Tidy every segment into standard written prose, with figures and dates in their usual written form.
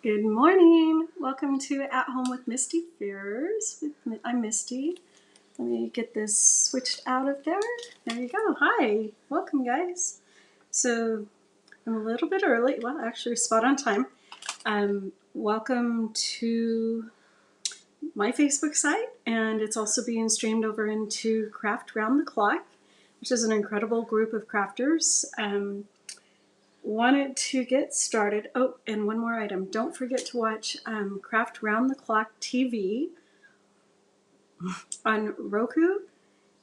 Good morning. Welcome to At Home with Misty Fears. I'm Misty. Let me get this switched out of there. There you go. Hi. Welcome, guys. So I'm a little bit early. Well, actually, spot on time. Welcome to my Facebook site, and it's also being streamed over into Craft Round the Clock, which is an incredible group of crafters. Wanted to get started. Oh, and one more item. Don't forget to watch Craft Round the Clock TV on Roku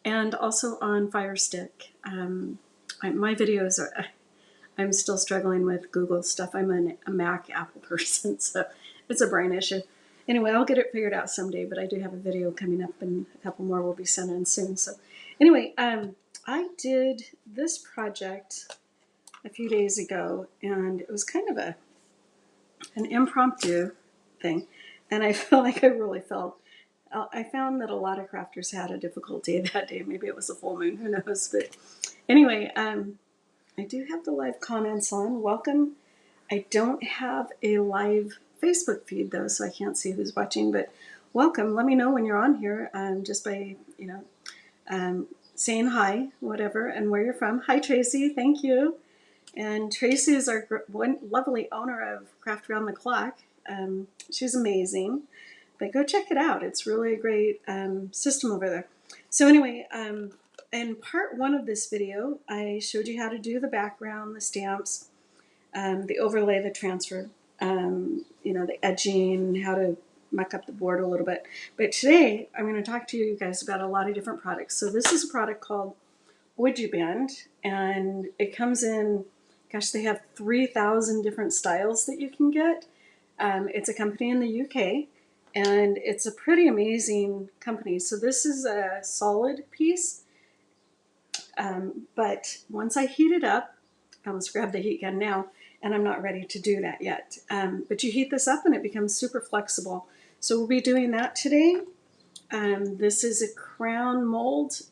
and also on Fire Stick. My videos are, I'm still struggling with Google stuff. I'm a Mac Apple person, so it's a brain issue. Anyway, I'll get it figured out someday, but I do have a video coming up and a couple more will be sent in soon. So anyway, I did this project a few days ago, and it was kind of an impromptu thing, and I felt like I found that a lot of crafters had a difficult day that day. Maybe it was a full moon, who knows? But anyway, I do have the live comments on. Welcome. I don't have a live Facebook feed though, so I can't see who's watching, but welcome. Let me know when you're on here, just by saying hi, whatever, and where you're from. Hi, Tracy. Thank you. And Tracy is our one lovely owner of Craft Around the Clock. She's amazing, but go check it out. It's really a great system over there. So anyway, in part one of this video, I showed you how to do the background, the stamps, the overlay, the transfer, the edging, how to muck up the board a little bit. But today, I'm going to talk to you guys about a lot of different products. So this is a product called WoodUBend, and it comes in, gosh, they have 3,000 different styles that you can get. It's a company in the UK, and it's a pretty amazing company. So this is a solid piece, but once I heat it up, I almost grab the heat gun now, and I'm not ready to do that yet. But you heat this up and it becomes super flexible. So we'll be doing that today. This is a crown mold.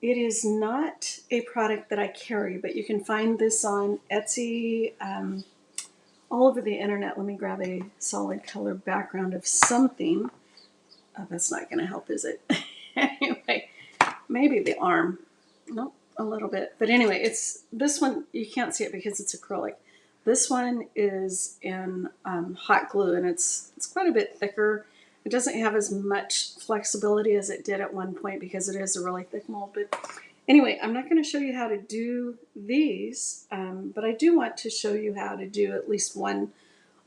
It is not a product that I carry, but you can find this on Etsy, all over the internet. Let me grab a solid color background of something. Oh, that's not going to help, is it? Anyway, maybe the arm. Nope, a little bit. But anyway, it's this one. You can't see it because it's acrylic. This one is in hot glue, and it's quite a bit thicker. It doesn't have as much flexibility as it did at one point because it is a really thick mold. But anyway, I'm not going to show you how to do these, but I do want to show you how to do at least one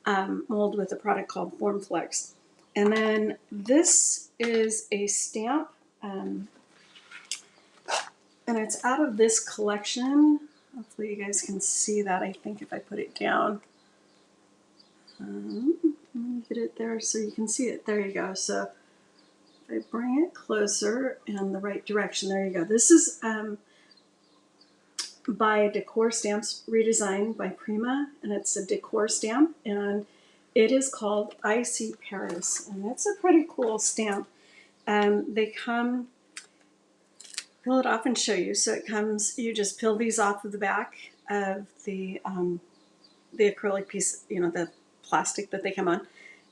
mold with a product called FormFlex. And then this is a stamp, and it's out of this collection. Hopefully you guys can see that. I think if I put it down, let me get it there so you can see it. There you go. So if I bring it closer in the right direction, there you go. This is by Decor Stamps, redesigned by Prima, and it's a decor stamp, and it is called I See Paris, and it's a pretty cool stamp. They come, peel it off and show you. So it comes, you just peel these off of the back of the acrylic piece, the plastic that they come on.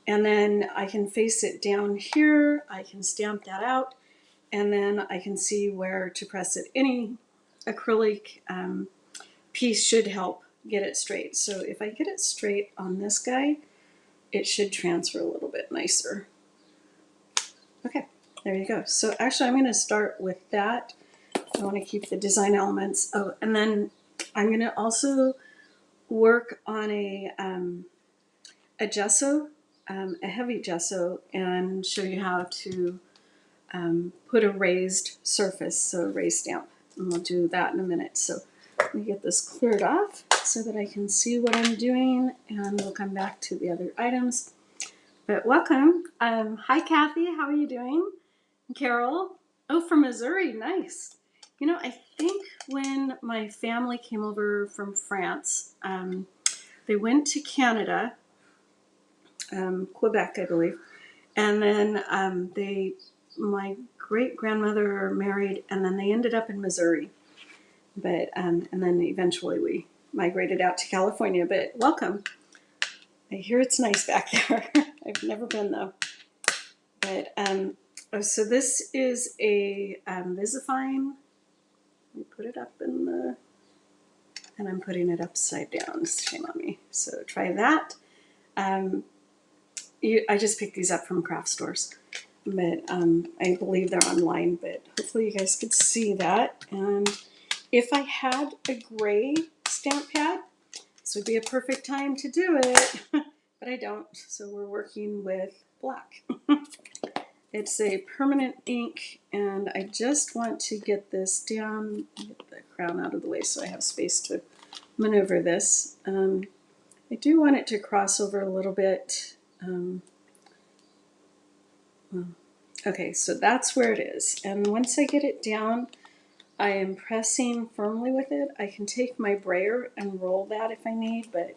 And then I can face it down here. I can stamp that out. And then I can see where to press it. Any acrylic piece should help get it straight. So if I get it straight on this guy, it should transfer a little bit nicer. Okay, there you go. So actually I'm going to start with that. I want to keep the design elements. Oh, and then I'm going to also work on a gesso, a heavy gesso, and show you how to put a raised surface, so a raised stamp. And we'll do that in a minute. So let me get this cleared off so that I can see what I'm doing, and we'll come back to the other items. But welcome. Hi, Kathy. How are you doing? Carol. Oh, from Missouri. Nice. I think when my family came over from France, they went to Canada, Quebec, I believe, and then my great-grandmother married, and then they ended up in Missouri. But and then eventually we migrated out to California. But welcome. I hear it's nice back there. I've never been though. But so this is a Visifine. Let me put it up in the, and I'm putting it upside down. Shame on me. So try that. I just picked these up from craft stores, but I believe they're online. But hopefully you guys could see that. And if I had a gray stamp pad, this would be a perfect time to do it. But I don't, so we're working with black. It's a permanent ink, and I just want to get this down, get the crown out of the way so I have space to maneuver this. I do want it to cross over a little bit. Okay, so that's where it is. And once I get it down, I am pressing firmly with it. I can take my brayer and roll that if I need, but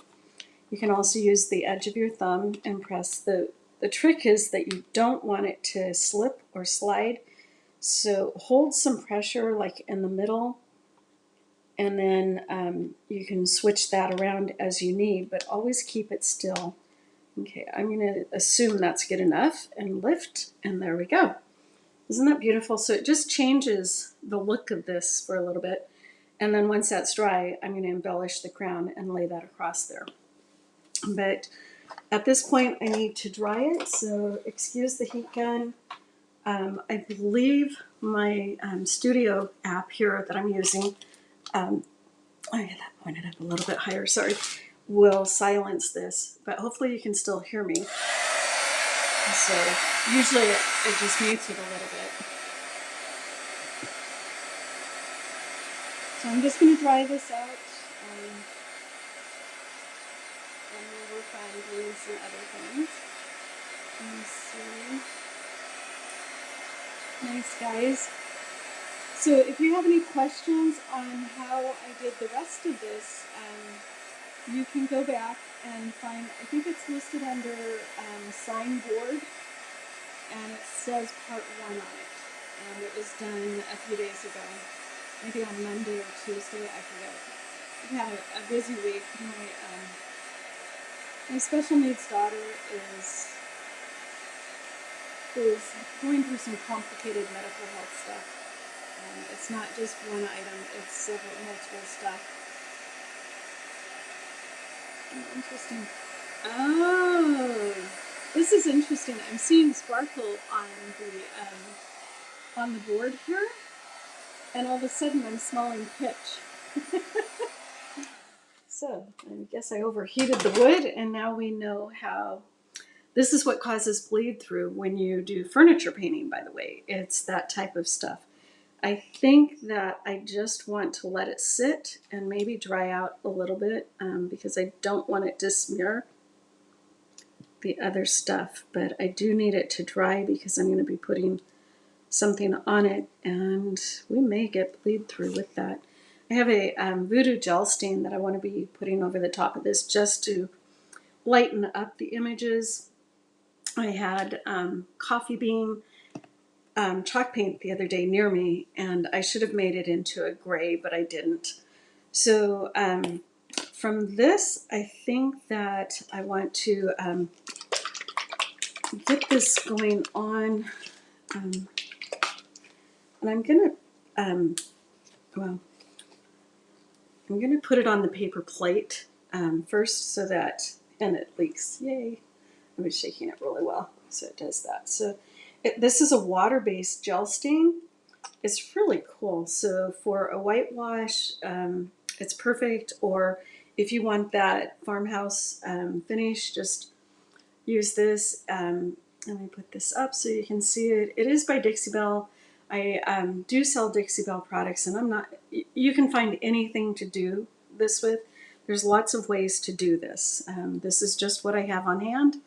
you can also use the edge of your thumb and press. The trick is that you don't want it to slip or slide. So hold some pressure like in the middle, and then you can switch that around as you need, but always keep it still. Okay, I'm going to assume that's good enough and lift, and there we go. Isn't that beautiful? So it just changes the look of this for a little bit. And then once that's dry, I'm going to embellish the crown and lay that across there. But at this point, I need to dry it, so excuse the heat gun. I believe my studio app here that I'm using, I get that pointed up a little bit higher, sorry, will silence this, but hopefully you can still hear me. So usually it just mutes it a little bit. So I'm just going to dry this out, and we'll work on doing some other things. Let me see. Nice, guys. So if you have any questions on how I did the rest of this, you can go back and find, I think it's listed under sign board, and it says part 1 on it. And it was done a few days ago, maybe on Monday or Tuesday, I forget. I've had a busy week. My special needs daughter is going through some complicated medical health stuff. It's not just one item, it's multiple stuff. Oh, interesting. Oh, this is interesting. I'm seeing sparkle on the board here, and all of a sudden I'm smelling pitch. So I guess I overheated the wood, and now we know how. This is what causes bleed through when you do furniture painting, by the way. It's that type of stuff. I think that I just want to let it sit and maybe dry out a little bit because I don't want it to smear the other stuff. But I do need it to dry because I'm going to be putting something on it, and we may get bleed through with that. I have a Voodoo gel stain that I want to be putting over the top of this just to lighten up the images. I had coffee bean chalk paint the other day near me, and I should have made it into a gray, but I didn't. So from this, I think that I want to get this going on, and I'm gonna, I'm gonna put it on the paper plate first, so that, and it leaks. Yay! I was shaking it really well, so it does that. So this is a water-based gel stain. It's really cool. So for a whitewash, it's perfect. Or if you want that farmhouse finish, just use this. Let me put this up so you can see it. It is by Dixie Belle. I do sell Dixie Belle products, and I'm not. You can find anything to do this with. There's lots of ways to do this. This is just what I have on hand,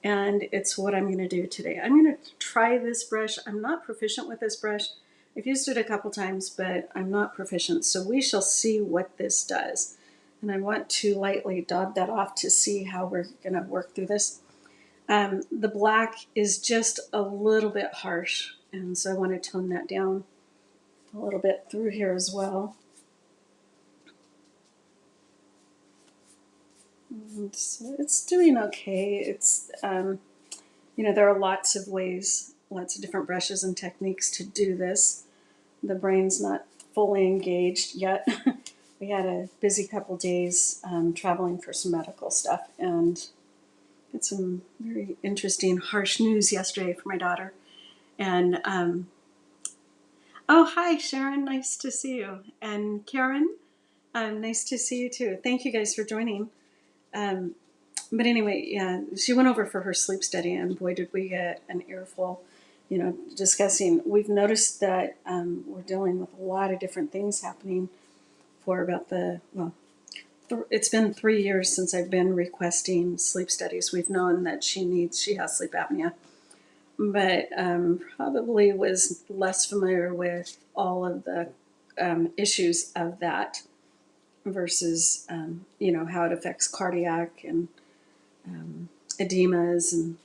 and it's what I'm going to do today. I'm going to try this brush. I'm not proficient with this brush. I've used it a couple times, but I'm not proficient. So we shall see what this does. And I want to lightly dab that off to see how we're going to work through this. The black is just a little bit harsh, and so I want to tone that down a little bit through here as well. And so it's doing okay. It's, you know, there are lots of ways, lots of different brushes and techniques to do this. The brain's not fully engaged yet. We had a busy couple days traveling for some medical stuff, and had some very interesting, harsh news yesterday for my daughter. And oh, hi, Sharon, nice to see you. And Karen, nice to see you too. Thank you guys for joining. Um, but anyway, yeah, she went over for her sleep study, and boy, did we get an earful, you know, discussing. We've noticed that we're dealing with a lot of different things happening for about it's been 3 years since I've been requesting sleep studies. We've known that she has sleep apnea, but probably was less familiar with all of the issues of that versus, you know, how it affects cardiac and edemas, and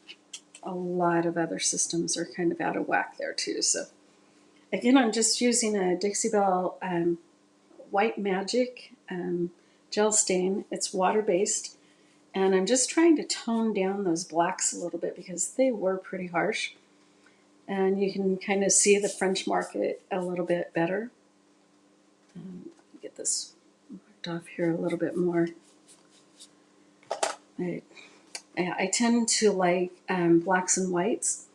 a lot of other systems are kind of out of whack there too. So again, I'm just using a Dixie Belle White Magic gel stain. It's water-based, and I'm just trying to tone down those blacks a little bit because they were pretty harsh. And you can kind of see the French market a little bit better. Get this marked off here a little bit more. I tend to like blacks and whites,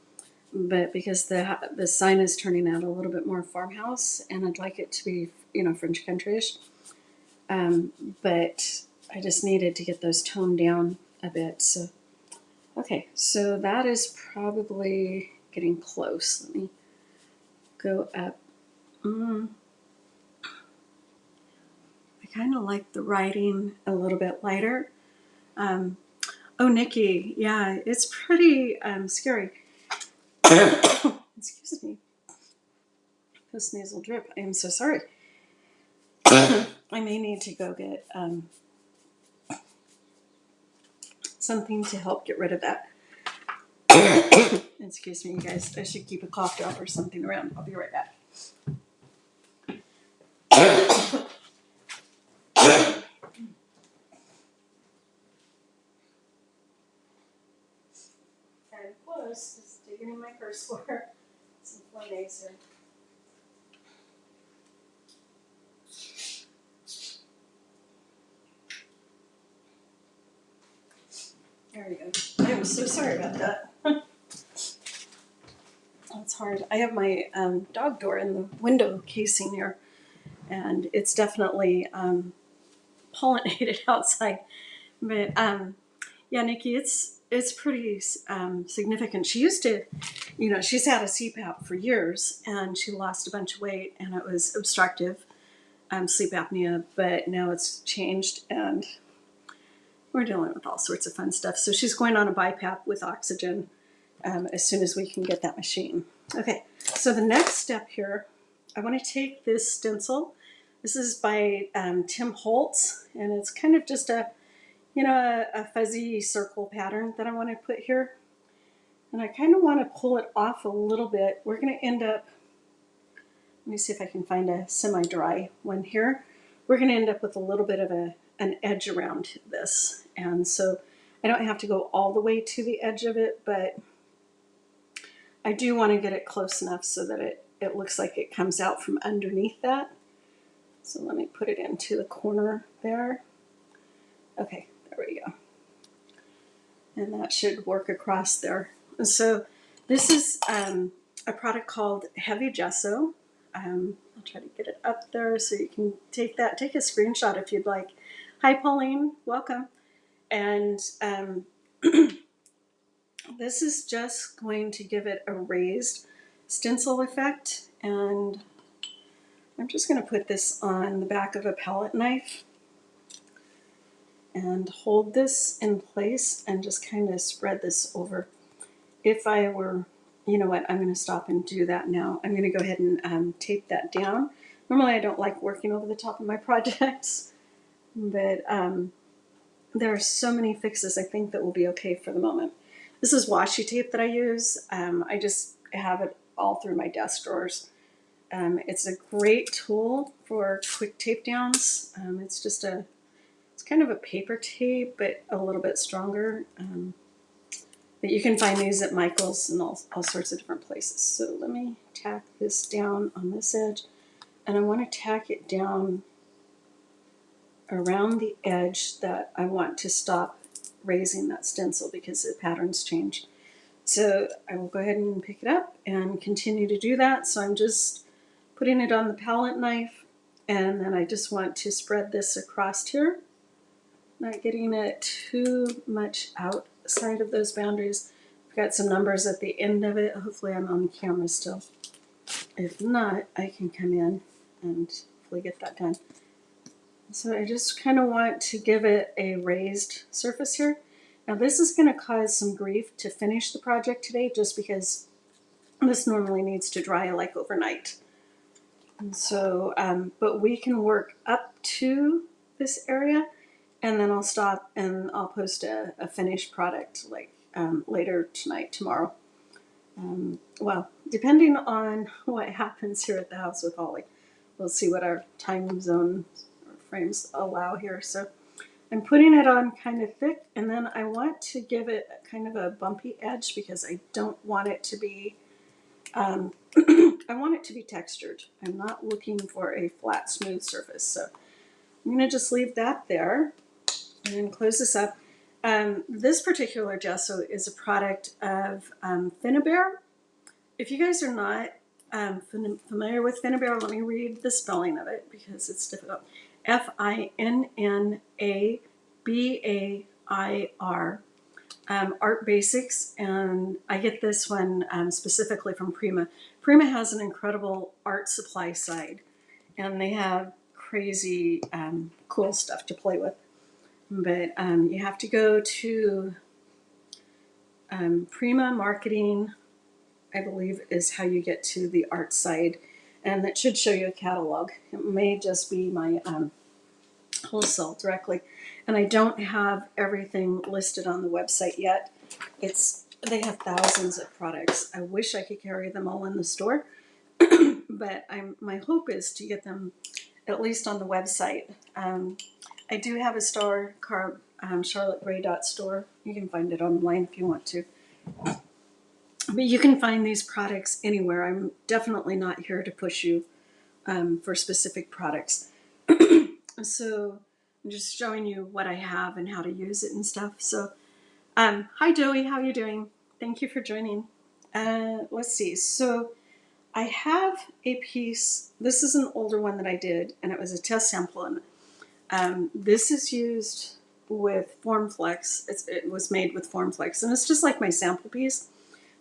but because the sign is turning out a little bit more farmhouse, and I'd like it to be, you know, French countryish. But I just needed to get those toned down a bit. So, okay, so that is probably getting close. Let me go up. I kind of like the writing a little bit lighter. Oh, Nikki, yeah, it's pretty scary. Excuse me. This nasal drip. I am so sorry. I may need to go get something to help get rid of that. Excuse me, you guys. I should keep a cough drop or something around. I'll be right back. Kind of close. Just digging in my purse for some Flonase here. There we go. I am so sorry about that. That's hard. I have my dog door in the window casing here, and it's definitely pollinated outside. But yeah, Nikki, it's pretty significant. She used to, you know, she's had a CPAP for years, and she lost a bunch of weight, and it was obstructive sleep apnea. But now it's changed, and we're dealing with all sorts of fun stuff. So she's going on a BiPAP with oxygen as soon as we can get that machine. Okay, so the next step here, I want to take this stencil. This is by Tim Holtz, and it's kind of just a, you know, a fuzzy circle pattern that I want to put here. And I kind of want to pull it off a little bit. We're going to end up, let me see if I can find a semi-dry one here. We're going to end up with a little bit of an edge around this. And so I don't have to go all the way to the edge of it, but I do want to get it close enough so that it looks like it comes out from underneath that. So let me put it into the corner there. Okay, there we go. And that should work across there. And so this is a product called Heavy Gesso. I'll try to get it up there so you can take a screenshot if you'd like. Hi, Pauline, welcome. And this is just going to give it a raised stencil effect. And I'm just going to put this on the back of a palette knife and hold this in place and just kind of spread this over. If I were, you know what, I'm going to stop and do that now. I'm going to go ahead and tape that down. Normally I don't like working over the top of my projects, but there are so many fixes I think that will be okay for the moment. This is washi tape that I use. I just have it all through my desk drawers. It's a great tool for quick tape downs. It's kind kind of a paper tape, but a little bit stronger. But you can find these at Michael's and all sorts of different places. So let me tack this down on this edge, and I want to tack it down around the edge that I want to stop raising that stencil because the patterns change. So I will go ahead and pick it up and continue to do that. So I'm just putting it on the palette knife, and then I just want to spread this across here, not getting it too much outside of those boundaries. I've got some numbers at the end of it. Hopefully I'm on camera still. If not, I can come in and hopefully get that done. So I just kind of want to give it a raised surface here. Now this is going to cause some grief to finish the project today, just because this normally needs to dry like overnight. And so, but we can work up to this area, and then I'll stop and I'll post a finished product like later tonight, tomorrow. Well, depending on what happens here at the house with Holly, we'll see what our time zone or frames allow here. So I'm putting it on kind of thick, and then I want to give it kind of a bumpy edge because I don't want it to be, I want it to be textured. I'm not looking for a flat, smooth surface. So I'm going to just leave that there and close this up. This particular gesso is a product of Finnabair. If you guys are not familiar with Finnabair, let me read the spelling of it because it's difficult. Finnabair, Art Basics, and I get this one specifically from Prima. Prima has an incredible art supply side, and they have crazy cool stuff to play with. But you have to go to Prima Marketing, I believe, is how you get to the art side, and that should show you a catalog. It may just be my wholesale directly, and I don't have everything listed on the website yet. They have thousands of products. I wish I could carry them all in the store, but my hope is to get them at least on the website. I do have a store called charlottegray.store. You can find it online if you want to. But you can find these products anywhere. I'm definitely not here to push you for specific products. So I'm just showing you what I have and how to use it and stuff. So hi Joey, how are you doing? Thank you for joining. Let's see. So I have a piece. This is an older one that I did, and it was a test sample. And this is used with Formflex. It was made with Formflex, and it's just like my sample piece.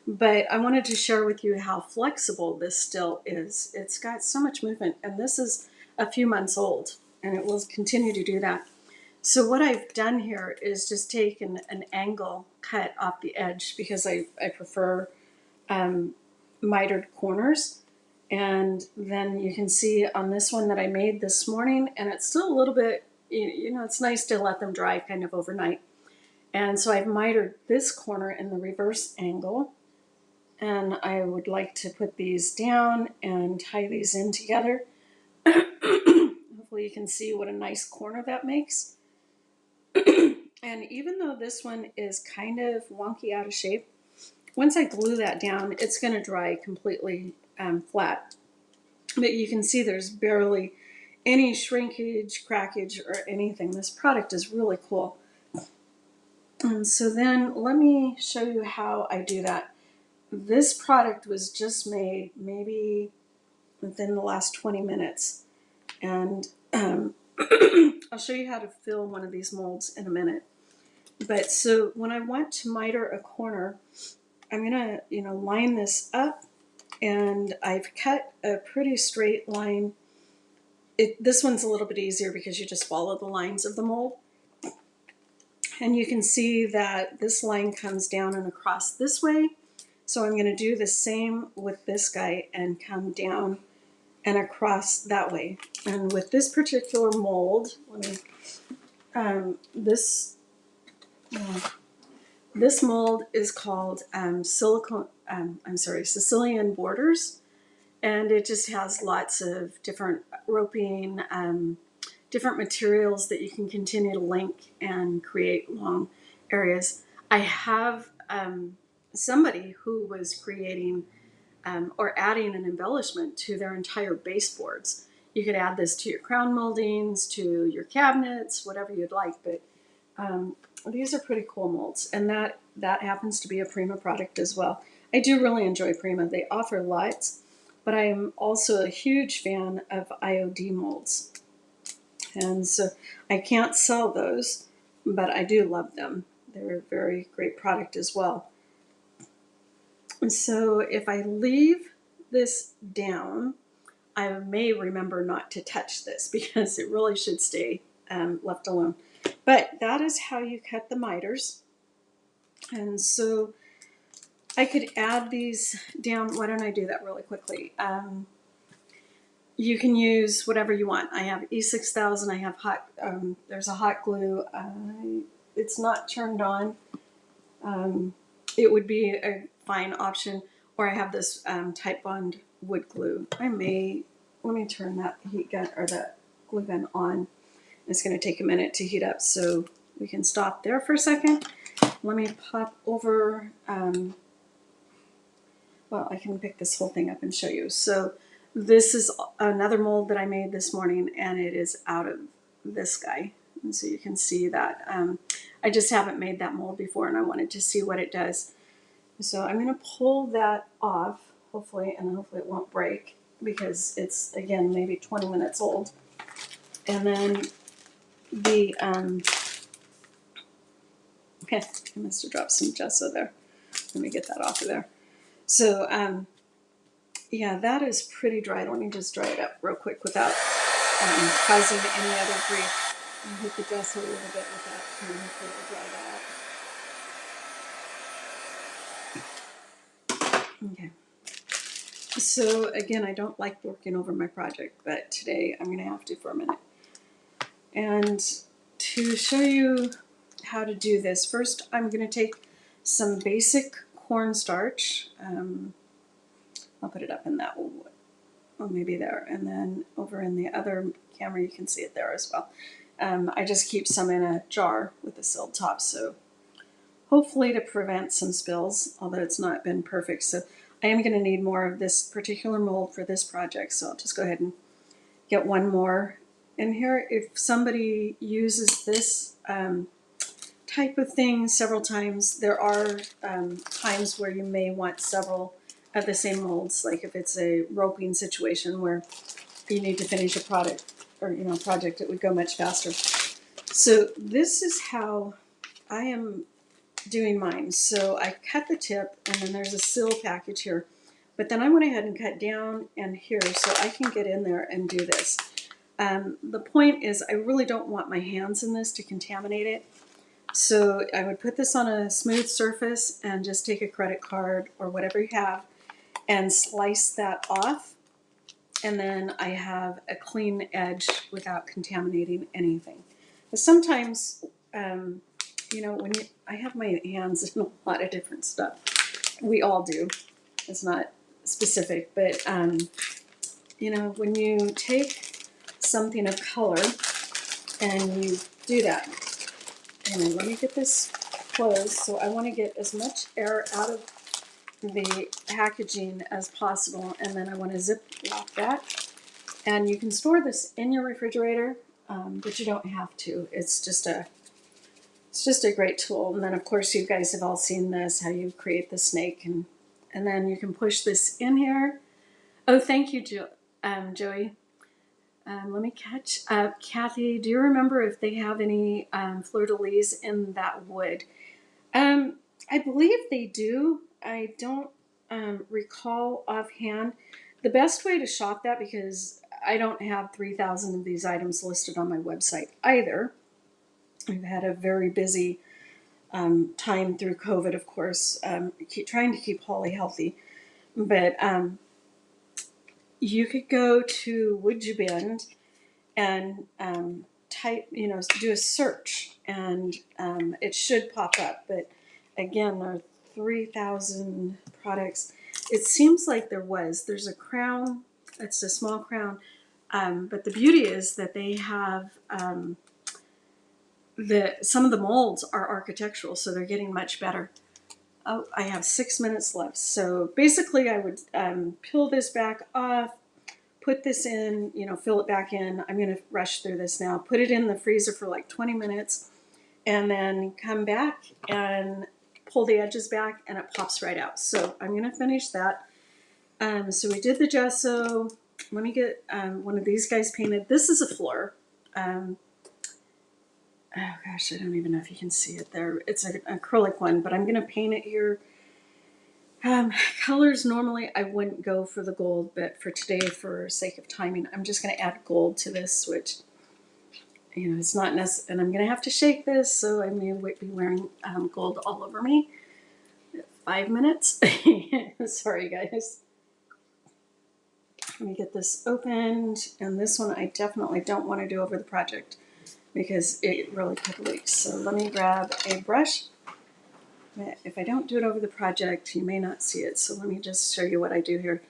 But I wanted to share with you how flexible this still is. It's got so much movement, and this is a few months old, and it will continue to do that. So what I've done here is just taken an angle cut off the edge because I prefer mitered corners. And then you can see on this one that I made this morning, and it's still a little bit, it's nice to let them dry kind of overnight. And so I've mitered this corner in the reverse angle. And I would like to put these down and tie these in together. Hopefully you can see what a nice corner that makes. And even though this one is kind of wonky out of shape, once I glue that down, it's going to dry completely flat. But you can see there's barely any shrinkage, crackage, or anything. This product is really cool. And so then let me show you how I do that. This product was just made maybe within the last 20 minutes. And I'll show you how to fill one of these molds in a minute. But so when I want to miter a corner, I'm going to, line this up, and I've cut a pretty straight line. This one's a little bit easier because you just follow the lines of the mold. And you can see that this line comes down and across this way. So I'm going to do the same with this guy and come down and across that way. And with this particular mold, this mold is called Sicilian Borders, and it just has lots of different roping, different materials that you can continue to link and create long areas. I have somebody who was creating or adding an embellishment to their entire baseboards. You could add this to your crown moldings, to your cabinets, whatever you'd like. But these are pretty cool molds, and that happens to be a Prima product as well. I do really enjoy Prima. They offer lots, but I am also a huge fan of IOD molds. And so I can't sell those, but I do love them. They're a very great product as well. And so if I leave this down, I may remember not to touch this because it really should stay left alone. But that is how you cut the miters. And so I could add these down. Why don't I do that really quickly? You can use whatever you want. I have E6000. I have hot. There's a hot glue. It's not turned on. It would be a fine option. Or I have this Type Bond wood glue. Let me turn that heat gun or that glue gun on. It's going to take a minute to heat up, so we can stop there for a second. Let me pop over. Well, I can pick this whole thing up and show you. So this is another mold that I made this morning, and it is out of this guy. And so you can see that. I just haven't made that mold before, and I wanted to see what it does. So I'm going to pull that off, hopefully, and hopefully it won't break because it's, again, maybe 20 minutes old. And then the, okay, I must have dropped some gesso there. Let me get that off of there. So, yeah, that is pretty dry. Let me just dry it up real quick without causing any other grief. I'll hit the gesso a little bit with that and hopefully it'll dry that out. Okay. So again, I don't like working over my project, but today I'm going to have to for a minute. And to show you how to do this, first I'm going to take some basic cornstarch. I'll put it up in that one, or maybe there, and then over in the other camera you can see it there as well. I just keep some in a jar with a sealed top, so hopefully to prevent some spills, although it's not been perfect. So I am going to need more of this particular mold for this project, so I'll just go ahead and get one more in here. If somebody uses this type of thing several times, there are times where you may want several of the same molds, like if it's a roping situation where you need to finish a product or project, it would go much faster. So this is how I am doing mine. So I cut the tip, and then there's a seal package here, but then I went ahead and cut down and here so I can get in there and do this. The point is I really don't want my hands in this to contaminate it. So I would put this on a smooth surface and just take a credit card or whatever you have and slice that off. And then I have a clean edge without contaminating anything. But sometimes, when I have my hands in a lot of different stuff. We all do. It's not specific, but, when you take something of color and you do that, and let me get this closed. So I want to get as much air out of the packaging as possible, and then I want to zip lock that. And you can store this in your refrigerator, but you don't have to. It's just a great tool. And then of course you guys have all seen this, how you create the snake, and then you can push this in here. Oh, thank you, Joey. Let me catch up. Kathy, do you remember if they have any fleur-de-lis in that wood? I believe they do. I don't recall offhand. The best way to shop that, because I don't have 3,000 of these items listed on my website either. I've had a very busy time through COVID, of course, trying to keep Holly healthy. But you could go to WoodUBend and type, do a search, and it should pop up. But again, there are 3,000 products. It seems like there's a crown. It's a small crown. But the beauty is that they have some of the molds are architectural, so they're getting much better. Oh, I have 6 minutes left. So basically I would peel this back off, put this in, fill it back in. I'm going to rush through this now. Put it in the freezer for like 20 minutes and then come back and pull the edges back and it pops right out. So I'm going to finish that. So we did the gesso. Let me get one of these guys painted. This is a floor. Oh gosh, I don't even know if you can see it there. It's an acrylic one, but I'm going to paint it here. Colors, normally I wouldn't go for the gold, but for today, for sake of timing, I'm just going to add gold to this, which, it's not necessary. And I'm going to have to shake this, so I may be wearing gold all over me. 5 minutes. Sorry, guys. Let me get this opened. And this one I definitely don't want to do over the project because it really could leak. So let me grab a brush. If I don't do it over the project, you may not see it. So let me just show you what I do here.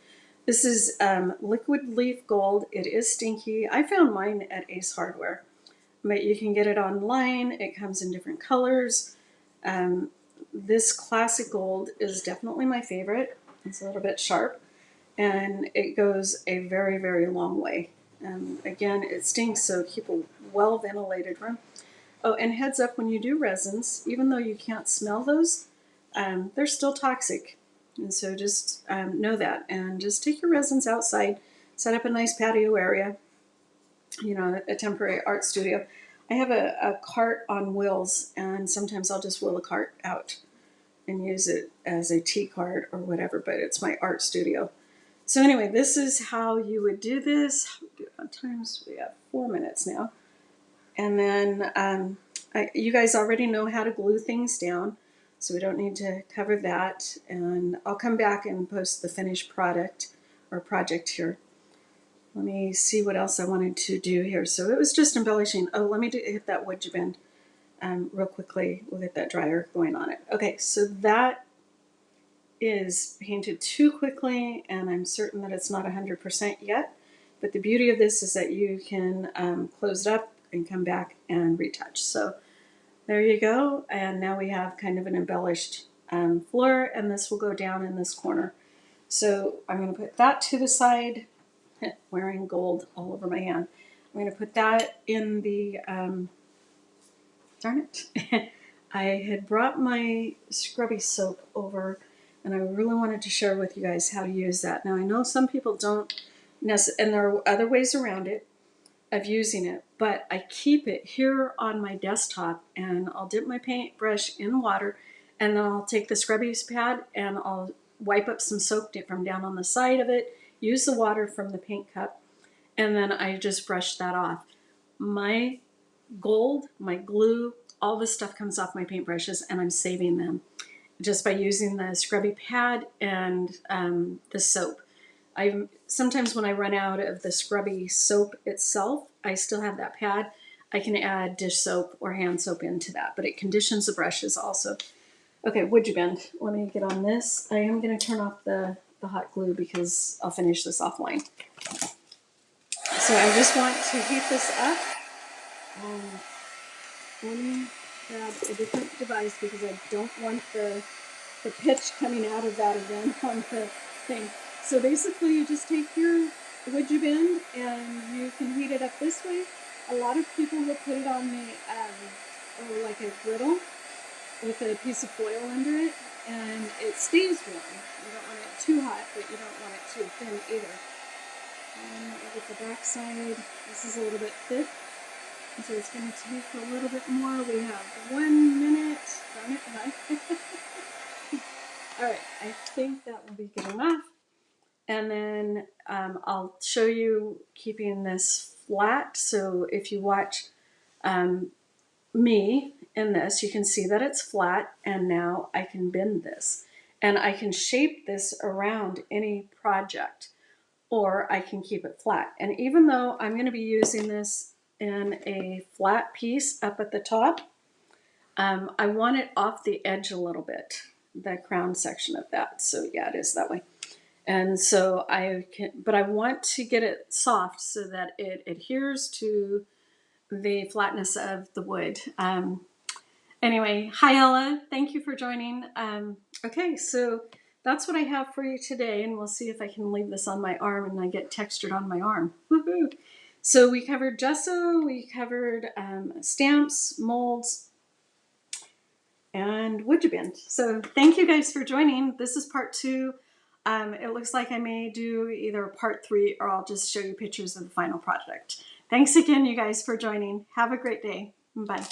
This is liquid leaf gold. It is stinky. I found mine at Ace Hardware, but you can get it online. It comes in different colors. This classic gold is definitely my favorite. It's a little bit sharp, and it goes a very, very long way. Again, it stinks, so keep a well-ventilated room. Oh, and heads up, when you do resins, even though you can't smell those, they're still toxic. And so just know that. And just take your resins outside, set up a nice patio area, a temporary art studio. I have a cart on wheels, and sometimes I'll just wheel a cart out and use it as a tea cart or whatever, but it's my art studio. So anyway, this is how you would do this. Times we have 4 minutes now. And then you guys already know how to glue things down, so we don't need to cover that. And I'll come back and post the finished product or project here. Let me see what else I wanted to do here. So it was just embellishing. Oh, let me hit that WoodUBend real quickly. We'll get that dryer going on it. Okay, so that is painted too quickly, and I'm certain that it's not 100% yet. But the beauty of this is that you can close it up and come back and retouch. So there you go. And now we have kind of an embellished floor, and this will go down in this corner. So I'm going to put that to the side, wearing gold all over my hand. I'm going to put that in the, darn it. I had brought my scrubby soap over, and I really wanted to share with you guys how to use that. Now I know some people don't and there are other ways around it of using it, but I keep it here on my desktop, and I'll dip my paintbrush in water, and then I'll take the scrubby pad and I'll wipe up some soap from down on the side of it, use the water from the paint cup, and then I just brush that off. My gold, my glue, all this stuff comes off my paintbrushes, and I'm saving them just by using the scrubby pad and the soap. Sometimes when I run out of the scrubby soap itself, I still have that pad. I can add dish soap or hand soap into that, but it conditions the brushes also. Okay, WoodUBend. Let me get on this. I am going to turn off the hot glue because I'll finish this offline. So I just want to heat this up. Let me grab a different device because I don't want the pitch coming out of that again on the thing. So basically you just take your WoodUBend and you can heat it up this way. A lot of people will put it on the, or like a griddle with a piece of foil under it, and it stays warm. You don't want it too hot, but you don't want it too thin either. And with the back side, this is a little bit thick, and so it's going to take a little bit more. We have 1 minute. Darn it, huh? All right, I think that will be good enough. And then I'll show you keeping this flat. So if you watch me in this, you can see that it's flat, and now I can bend this. And I can shape this around any project, or I can keep it flat. And even though I'm going to be using this in a flat piece up at the top, I want it off the edge a little bit, the crown section of that. So yeah, it is that way. And so but I want to get it soft so that it adheres to the flatness of the wood. Anyway, hi Ella, thank you for joining. Okay, so that's what I have for you today, and we'll see if I can leave this on my arm and I get textured on my arm. Woohoo! So we covered gesso, we covered stamps, molds, and WoodUBend. So thank you guys for joining. This is part 2. It looks like I may do either part 3 or I'll just show you pictures of the final project. Thanks again, you guys, for joining. Have a great day. Bye.